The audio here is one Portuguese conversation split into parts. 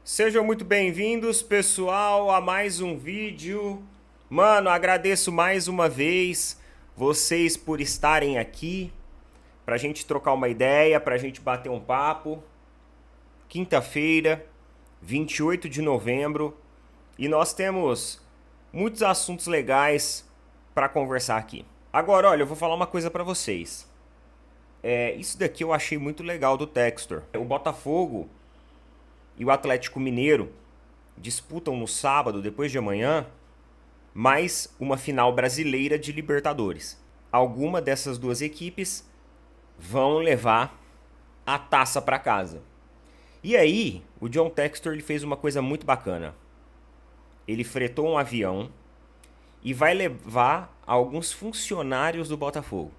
Sejam muito bem-vindos, pessoal, a mais um vídeo. Mano, agradeço mais uma vez vocês por estarem aqui pra gente trocar uma ideia, pra gente bater um papo. Quinta-feira, 28 de novembro, e nós temos muitos assuntos legais pra conversar aqui. Agora, olha, eu vou falar uma coisa pra vocês. Isso daqui eu achei muito legal do Textor. O Botafogo e o Atlético Mineiro disputam no sábado, depois de amanhã, mais uma final brasileira de Libertadores. Alguma dessas duas equipes vão levar a taça para casa. E aí, o John Textor ele fez uma coisa muito bacana. Ele fretou um avião e vai levar alguns funcionários do Botafogo.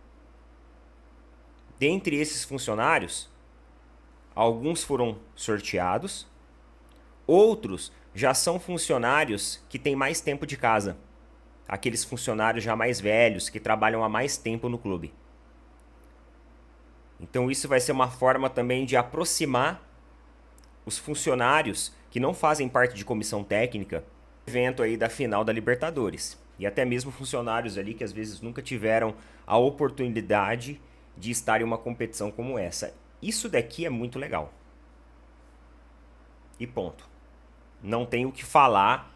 Dentre esses funcionários, alguns foram sorteados, outros já são funcionários que têm mais tempo de casa. Aqueles funcionários já mais velhos, que trabalham há mais tempo no clube. Então isso vai ser uma forma também de aproximar os funcionários que não fazem parte de comissão técnica do evento aí da final da Libertadores. E até mesmo funcionários ali que às vezes nunca tiveram a oportunidade de estar em uma competição como essa. Isso daqui é muito legal. E ponto. Não tenho o que falar.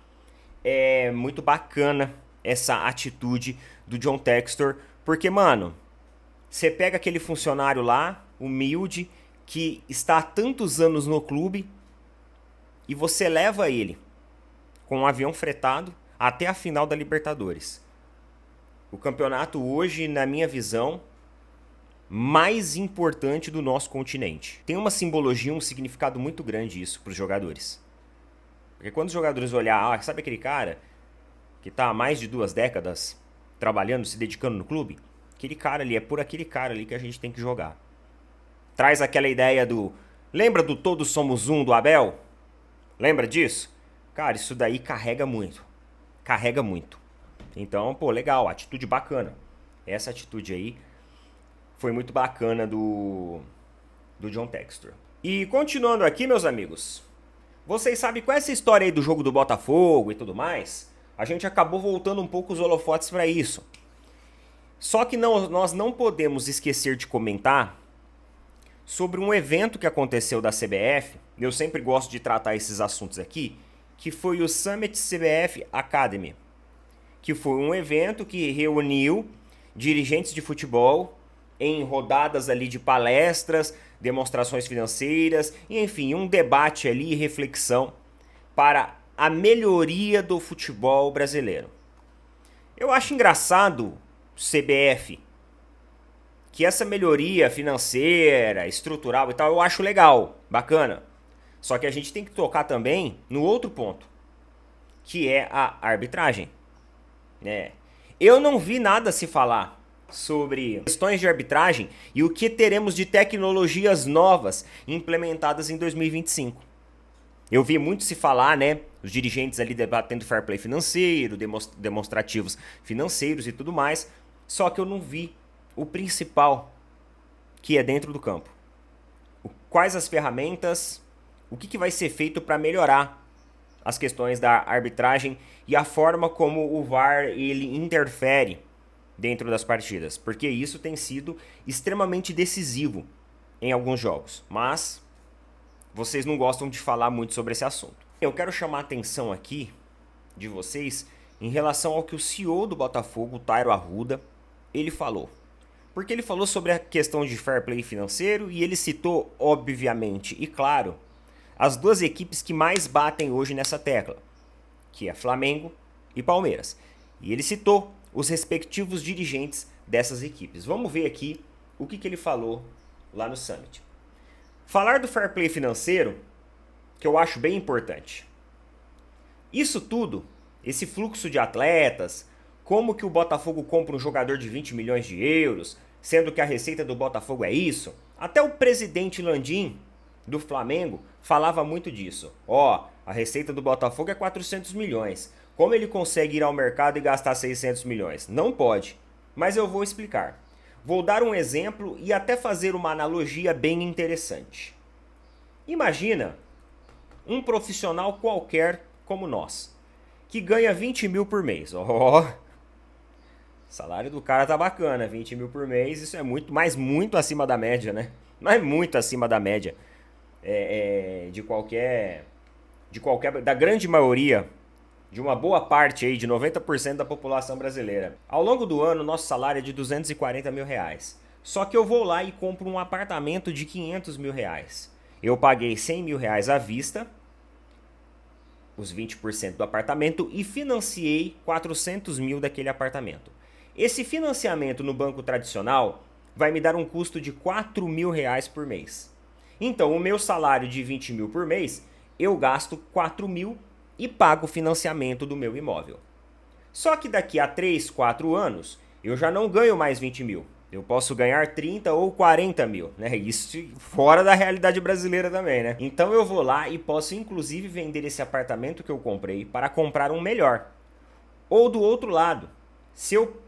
É muito bacana essa atitude do John Textor, porque, mano, você pega aquele funcionário lá, humilde, que está há tantos anos no clube, e você leva ele com um avião fretado até a final da Libertadores. O campeonato hoje, na minha visão, mais importante do nosso continente. Tem uma simbologia, um significado muito grande isso para os jogadores. Porque quando os jogadores olhar, sabe aquele cara que está há mais de 2 décadas trabalhando, se dedicando no clube? Aquele cara ali, é por aquele cara ali que a gente tem que jogar. Traz aquela ideia do... Lembra do Todos Somos Um do Abel? Lembra disso? Cara, isso daí carrega muito. Carrega muito. Então, pô, legal, atitude bacana. Essa atitude aí foi muito bacana do John Textor. E continuando aqui, meus amigos, vocês sabem qual é essa história aí do jogo do Botafogo e tudo mais? A gente acabou voltando um pouco os holofotes para isso. Só que nós não podemos esquecer de comentar sobre um evento que aconteceu da CBF. Eu sempre gosto de tratar esses assuntos aqui, que foi o Summit CBF Academy, que foi um evento que reuniu dirigentes de futebol em rodadas ali de palestras, demonstrações financeiras, enfim, um debate ali e reflexão para a melhoria do futebol brasileiro. Eu acho engraçado, CBF, que essa melhoria financeira, estrutural e tal, eu acho legal, bacana. Só que a gente tem que tocar também no outro ponto, que é a arbitragem. Eu não vi nada se falar sobre questões de arbitragem e o que teremos de tecnologias novas implementadas em 2025. Eu vi muito se falar, né? Os dirigentes ali debatendo fair play financeiro, demonstrativos financeiros e tudo mais. Só que eu não vi o principal, que é dentro do campo. Quais as ferramentas, o que vai ser feito para melhorar as questões da arbitragem e a forma como o VAR ele interfere dentro das partidas, porque isso tem sido extremamente decisivo em alguns jogos, mas vocês não gostam de falar muito sobre esse assunto. Eu quero chamar a atenção aqui de vocês em relação ao que o CEO do Botafogo, Tairo Arruda, ele falou. Porque ele falou sobre a questão de fair play financeiro e ele citou, obviamente e claro, as duas equipes que mais batem hoje nessa tecla, que é Flamengo e Palmeiras. E ele citou os respectivos dirigentes dessas equipes. Vamos ver aqui o que ele falou lá no Summit. Falar do fair play financeiro, que eu acho bem importante. Isso tudo, esse fluxo de atletas, como que o Botafogo compra um jogador de 20 milhões de euros, sendo que a receita do Botafogo é isso. Até o presidente Landim, do Flamengo, falava muito disso. A receita do Botafogo é 400 milhões. Como ele consegue ir ao mercado e gastar 600 milhões? Não pode. Mas eu vou explicar. Vou dar um exemplo e até fazer uma analogia bem interessante. Imagina um profissional qualquer como nós, que ganha 20 mil por mês. Ó, o salário do cara tá bacana, 20 mil por mês, isso é muito, mas muito acima da média, né? Mas muito acima da média da grande maioria, de uma boa parte aí, de 90% da população brasileira. Ao longo do ano, nosso salário é de 240 mil reais. Só que eu vou lá e compro um apartamento de 500 mil reais. Eu paguei 100 mil reais à vista, os 20% do apartamento, e financiei 400 mil daquele apartamento. Esse financiamento no banco tradicional vai me dar um custo de 4 mil reais por mês. Então, o meu salário de 20 mil por mês, eu gasto 4 mil e pago o financiamento do meu imóvel. Só que daqui a 3, 4 anos, eu já não ganho mais 20 mil. Eu posso ganhar 30 ou 40 mil, né? Isso fora da realidade brasileira também, né? Então eu vou lá e posso inclusive vender esse apartamento que eu comprei para comprar um melhor. Ou do outro lado, se eu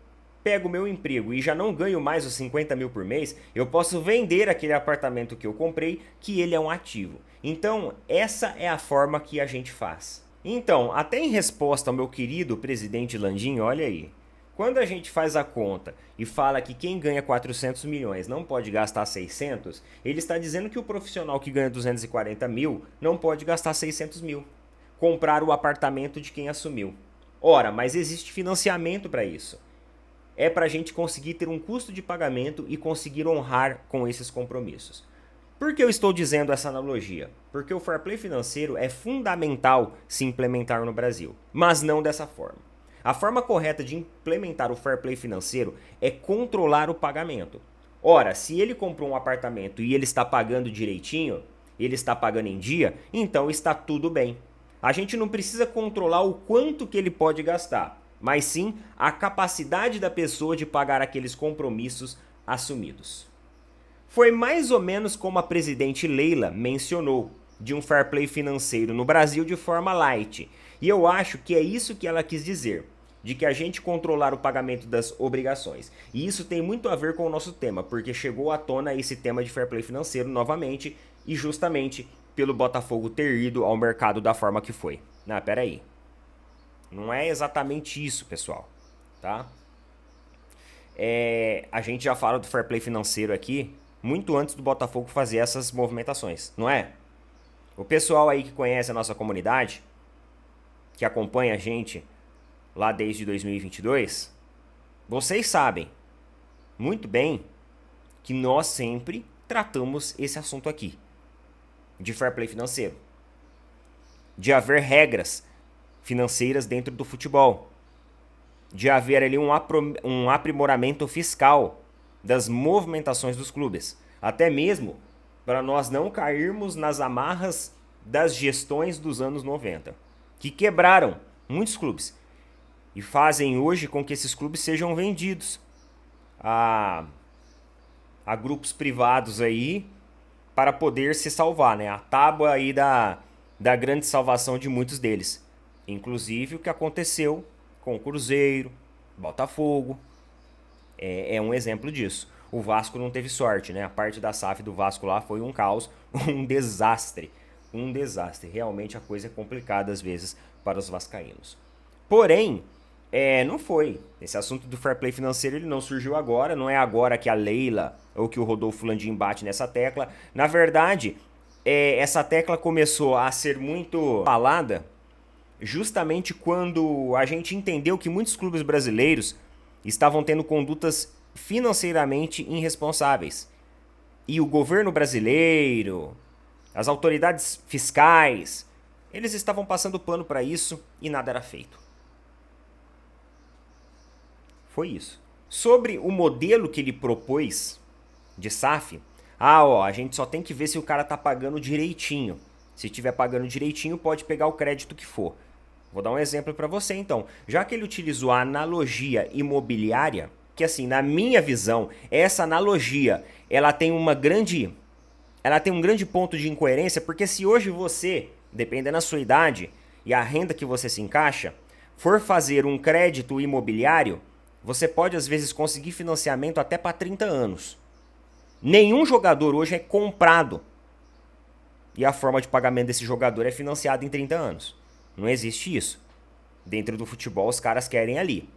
pego o meu emprego e já não ganho mais os 50 mil por mês, eu posso vender aquele apartamento que eu comprei, que ele é um ativo. Então, essa é a forma que a gente faz. Então, até em resposta ao meu querido presidente Landim, olha aí, quando a gente faz a conta e fala que quem ganha 400 milhões não pode gastar 600, ele está dizendo que o profissional que ganha 240 mil não pode gastar 600 mil. Comprar o apartamento de quem assumiu. Ora, mas existe financiamento para isso. É para a gente conseguir ter um custo de pagamento e conseguir honrar com esses compromissos. Por que eu estou dizendo essa analogia? Porque o fair play financeiro é fundamental se implementar no Brasil, mas não dessa forma. A forma correta de implementar o fair play financeiro é controlar o pagamento. Ora, se ele comprou um apartamento e ele está pagando direitinho, ele está pagando em dia, então está tudo bem. A gente não precisa controlar o quanto que ele pode gastar, mas sim a capacidade da pessoa de pagar aqueles compromissos assumidos. Foi mais ou menos como a presidente Leila mencionou, de um fair play financeiro no Brasil de forma light. E eu acho que é isso que ela quis dizer, de que a gente controlar o pagamento das obrigações. E isso tem muito a ver com o nosso tema, porque chegou à tona esse tema de fair play financeiro novamente, e justamente pelo Botafogo ter ido ao mercado da forma que foi. Não, peraí. Não é exatamente isso, pessoal, tá? A gente já fala do fair play financeiro aqui muito antes do Botafogo fazer essas movimentações, não é? O pessoal aí que conhece a nossa comunidade, que acompanha a gente lá desde 2022, vocês sabem muito bem que nós sempre tratamos esse assunto aqui, de fair play financeiro, de haver regras financeiras dentro do futebol, de haver ali um aprimoramento fiscal das movimentações dos clubes, até mesmo para nós não cairmos nas amarras das gestões dos anos 90, que quebraram muitos clubes e fazem hoje com que esses clubes sejam vendidos a grupos privados aí para poder se salvar, né? A tábua aí da grande salvação de muitos deles. Inclusive o que aconteceu com o Cruzeiro, Botafogo, é um exemplo disso. O Vasco não teve sorte, né? A parte da SAF do Vasco lá foi um caos, um desastre. Um desastre. Realmente a coisa é complicada às vezes para os vascaínos. Porém, não foi. Esse assunto do fair play financeiro ele não surgiu agora. Não é agora que a Leila ou que o Rodolfo Landim bate nessa tecla. Na verdade, essa tecla começou a ser muito falada justamente quando a gente entendeu que muitos clubes brasileiros estavam tendo condutas financeiramente irresponsáveis. E o governo brasileiro, as autoridades fiscais, eles estavam passando pano para isso e nada era feito. Foi isso. Sobre o modelo que ele propôs de SAF, a gente só tem que ver se o cara tá pagando direitinho. Se estiver pagando direitinho, pode pegar o crédito que for. Vou dar um exemplo para você então. Já que ele utilizou a analogia imobiliária, que assim, na minha visão, essa analogia, ela tem um grande ponto de incoerência, porque se hoje você, dependendo da sua idade e a renda que você se encaixa, for fazer um crédito imobiliário, você pode às vezes conseguir financiamento até para 30 anos. Nenhum jogador hoje é comprado e a forma de pagamento desse jogador é financiada em 30 anos. Não existe isso. Dentro do futebol, os caras querem ali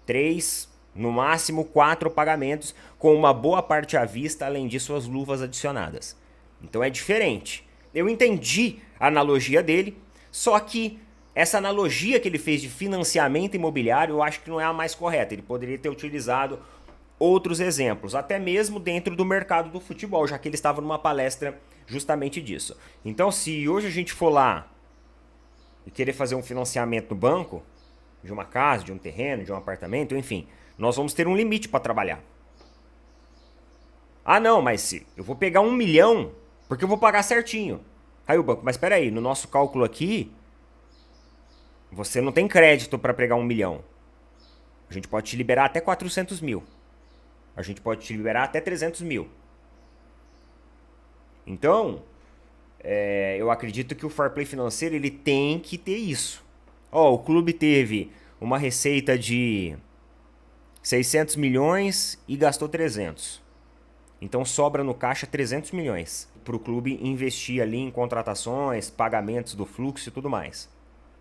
3, no máximo 4 pagamentos, com uma boa parte à vista, além disso, as luvas adicionadas. Então é diferente. Eu entendi a analogia dele, só que essa analogia que ele fez de financiamento imobiliário, eu acho que não é a mais correta. Ele poderia ter utilizado outros exemplos, até mesmo dentro do mercado do futebol, já que ele estava numa palestra justamente disso. Então, se hoje a gente for lá e querer fazer um financiamento no banco, de uma casa, de um terreno, de um apartamento, enfim, nós vamos ter um limite para trabalhar. Ah, não, mas se eu vou pegar 1 milhão, porque eu vou pagar certinho. Aí o banco, mas espera aí, no nosso cálculo aqui, você não tem crédito para pegar 1 milhão. A gente pode te liberar até 400 mil. A gente pode te liberar até 300 mil. Então, eu acredito que o fair play financeiro ele tem que ter isso. Ó, o clube teve uma receita de 600 milhões e gastou 300. Então sobra no caixa 300 milhões para o clube investir ali em contratações, pagamentos do fluxo e tudo mais.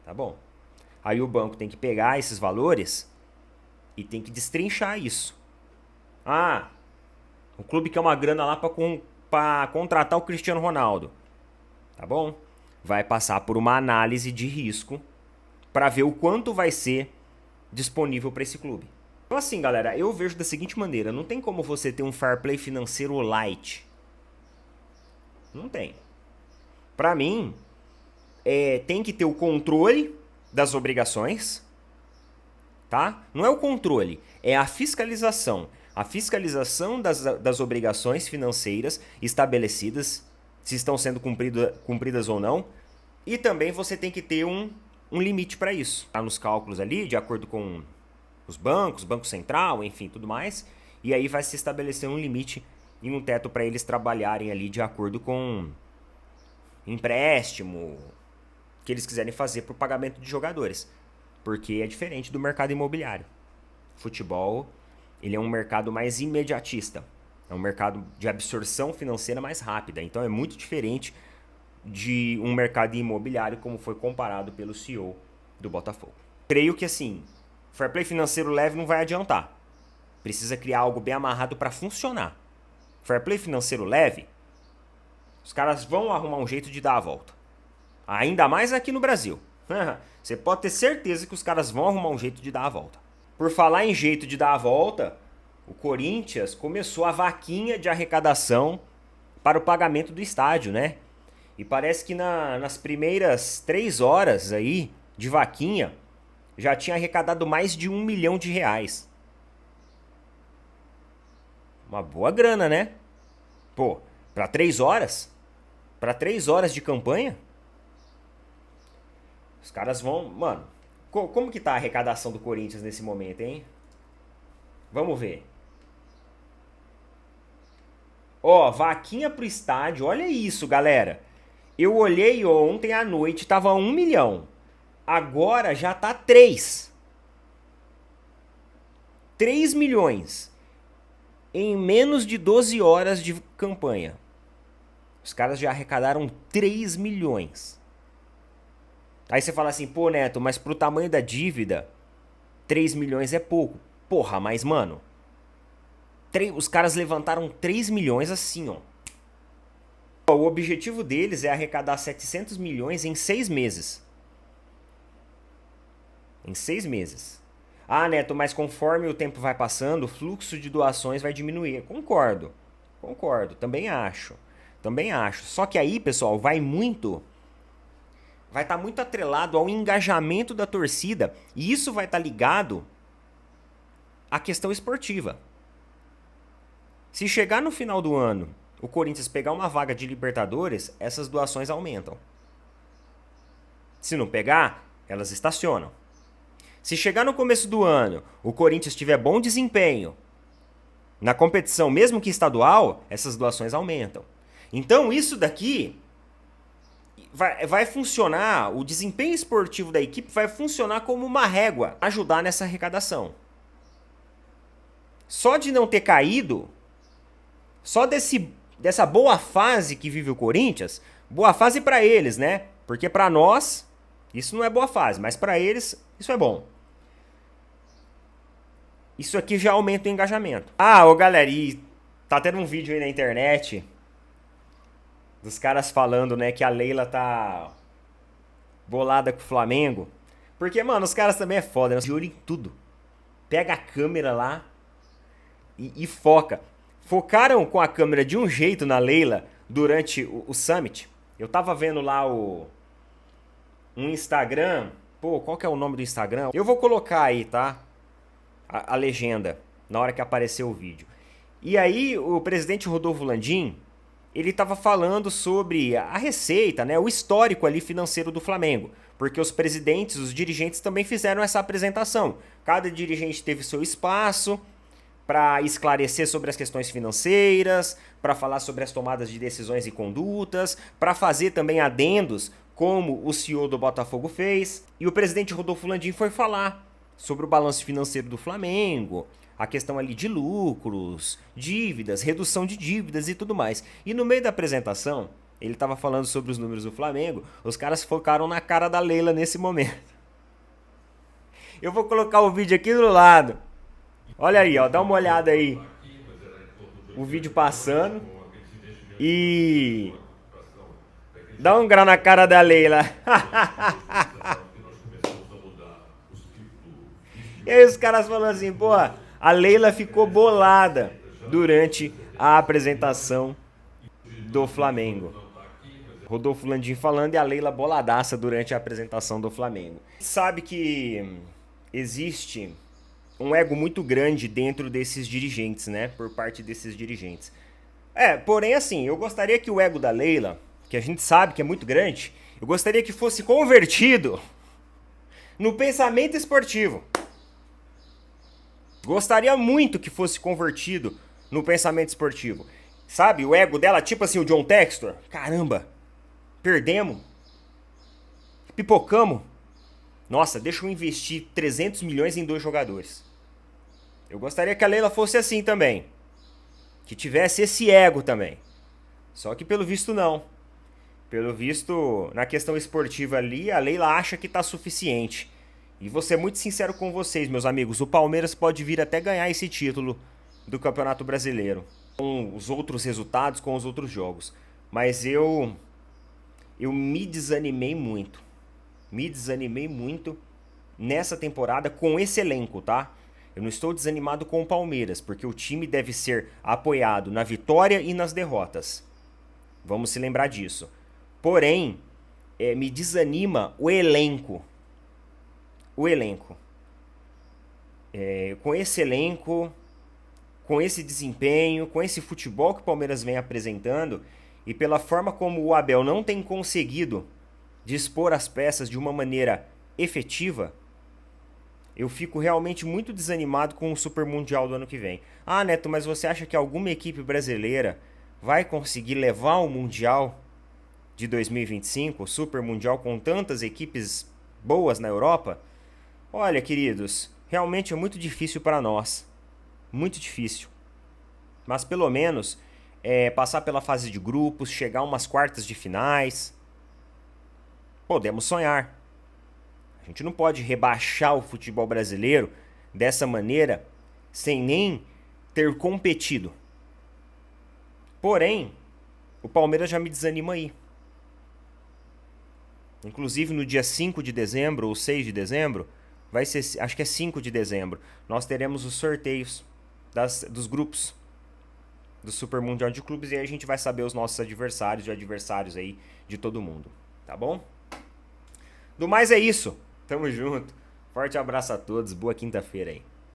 Tá bom? Aí o banco tem que pegar esses valores e tem que destrinchar isso. Ah, o clube quer uma grana lá para contratar o Cristiano Ronaldo. Tá bom? Vai passar por uma análise de risco para ver o quanto vai ser disponível para esse clube. Então assim, galera, eu vejo da seguinte maneira, não tem como você ter um fair play financeiro light. Não tem. Para mim, tem que ter o controle das obrigações, tá? Não é o controle, é a fiscalização. A fiscalização das obrigações financeiras estabelecidas, se estão sendo cumpridas ou não. E também você tem que ter um limite para isso. Tá nos cálculos ali, de acordo com os bancos, Banco Central, enfim, tudo mais. E aí vai se estabelecer um limite e um teto para eles trabalharem ali de acordo com empréstimo que eles quiserem fazer para o pagamento de jogadores. Porque é diferente do mercado imobiliário. Futebol, ele é um mercado mais imediatista. É um mercado de absorção financeira mais rápida. Então é muito diferente de um mercado imobiliário como foi comparado pelo CEO do Botafogo. Creio que assim, fair play financeiro leve não vai adiantar. Precisa criar algo bem amarrado para funcionar. Fair play financeiro leve, os caras vão arrumar um jeito de dar a volta. Ainda mais aqui no Brasil. Você pode ter certeza que os caras vão arrumar um jeito de dar a volta. Por falar em jeito de dar a volta, o Corinthians começou a vaquinha de arrecadação para o pagamento do estádio, né? E parece que nas primeiras 3 horas aí de vaquinha já tinha arrecadado mais de R$1 milhão. Uma boa grana, né? Pô, para 3 horas? Para 3 horas de campanha? Os caras vão... Mano, como que tá a arrecadação do Corinthians nesse momento, hein? Vamos ver. Ó, vaquinha pro estádio. Olha isso, galera. Eu olhei ontem à noite, tava 1 milhão. Agora já tá 3. 3 milhões. Em menos de 12 horas de campanha. Os caras já arrecadaram 3 milhões. Aí você fala assim, pô, Neto, mas pro tamanho da dívida, 3 milhões é pouco. Porra, mas, mano, os caras levantaram 3 milhões assim, ó. O objetivo deles é arrecadar 700 milhões em 6 meses. Em 6 meses. Ah, Neto, mas conforme o tempo vai passando, o fluxo de doações vai diminuir. Concordo. Também acho. Só que aí, pessoal, vai estar muito atrelado ao engajamento da torcida. E isso vai estar ligado à questão esportiva. Se chegar no final do ano, o Corinthians pegar uma vaga de Libertadores, essas doações aumentam. Se não pegar, elas estacionam. Se chegar no começo do ano, o Corinthians tiver bom desempenho na competição, mesmo que estadual, essas doações aumentam. Então isso daqui vai funcionar, o desempenho esportivo da equipe vai funcionar como uma régua, ajudar nessa arrecadação. Só de não ter caído, só dessa boa fase que vive o Corinthians, Boa fase pra eles, né? Porque pra nós, isso não é boa fase, mas pra eles, isso é bom. Isso aqui já aumenta o engajamento. Ah, ô galera, e tá tendo um vídeo aí na internet dos caras falando, né, que a Leila tá bolada com o Flamengo. Porque, mano, os caras também é foda, né? De olho em tudo. Pega a câmera lá e foca. Focaram com a câmera de um jeito na Leila durante o Summit. Eu tava vendo lá um Instagram. Pô, qual que é o nome do Instagram? Eu vou colocar aí, tá? A legenda na hora que aparecer o vídeo. E aí o presidente Rodolfo Landim, ele estava falando sobre a receita, né, o histórico ali financeiro do Flamengo, porque os presidentes, os dirigentes também fizeram essa apresentação. Cada dirigente teve seu espaço para esclarecer sobre as questões financeiras, para falar sobre as tomadas de decisões e condutas, para fazer também adendos, como o CEO do Botafogo fez. E o presidente Rodolfo Landim foi falar sobre o balanço financeiro do Flamengo, a questão ali de lucros, dívidas, redução de dívidas e tudo mais. E no meio da apresentação, ele estava falando sobre os números do Flamengo, os caras focaram na cara da Leila nesse momento. Eu vou colocar o vídeo aqui do lado. Olha aí, ó, dá uma olhada aí. O vídeo passando. E dá um grau na cara da Leila. E aí os caras falando assim, pô, a Leila ficou bolada durante a apresentação do Flamengo. Rodolfo Landim falando e a Leila boladaça durante a apresentação do Flamengo. Sabe que existe um ego muito grande dentro desses dirigentes, né? Por parte desses dirigentes. Porém assim, eu gostaria que o ego da Leila, que a gente sabe que é muito grande, eu gostaria que fosse convertido no pensamento esportivo. Gostaria muito que fosse convertido no pensamento esportivo. Sabe, o ego dela, tipo assim, o John Textor. Caramba, perdemos. Pipocamos. Nossa, deixa eu investir 300 milhões em 2 jogadores. Eu gostaria que a Leila fosse assim também. Que tivesse esse ego também. Só que pelo visto não. Pelo visto, na questão esportiva ali, a Leila acha que tá suficiente. E vou ser muito sincero com vocês, meus amigos. O Palmeiras pode vir até ganhar esse título do Campeonato Brasileiro. Com os outros resultados, com os outros jogos. Mas eu me desanimei muito. Me desanimei muito nessa temporada com esse elenco, tá? Eu não estou desanimado com o Palmeiras, porque o time deve ser apoiado na vitória e nas derrotas. Vamos se lembrar disso. Porém, me desanima o elenco. O elenco. Com esse elenco, com esse desempenho, com esse futebol que o Palmeiras vem apresentando e pela forma como o Abel não tem conseguido dispor as peças de uma maneira efetiva, eu fico realmente muito desanimado com o Super Mundial do ano que vem. Ah, Neto, mas você acha que alguma equipe brasileira vai conseguir levar o Mundial de 2025, o Super Mundial, com tantas equipes boas na Europa? Olha, queridos, realmente é muito difícil para nós. Muito difícil. Mas pelo menos passar pela fase de grupos, chegar a umas quartas de finais. Podemos sonhar. A gente não pode rebaixar o futebol brasileiro dessa maneira sem nem ter competido. Porém, o Palmeiras já me desanima aí. Inclusive no dia 5 de dezembro ou 6 de dezembro, vai ser, acho que é 5 de dezembro, nós teremos os sorteios dos grupos do Super Mundial de Clubes e aí a gente vai saber os nossos adversários e adversários aí de todo mundo, tá bom? Do mais é isso. Tamo junto. Forte abraço a todos. Boa quinta-feira aí.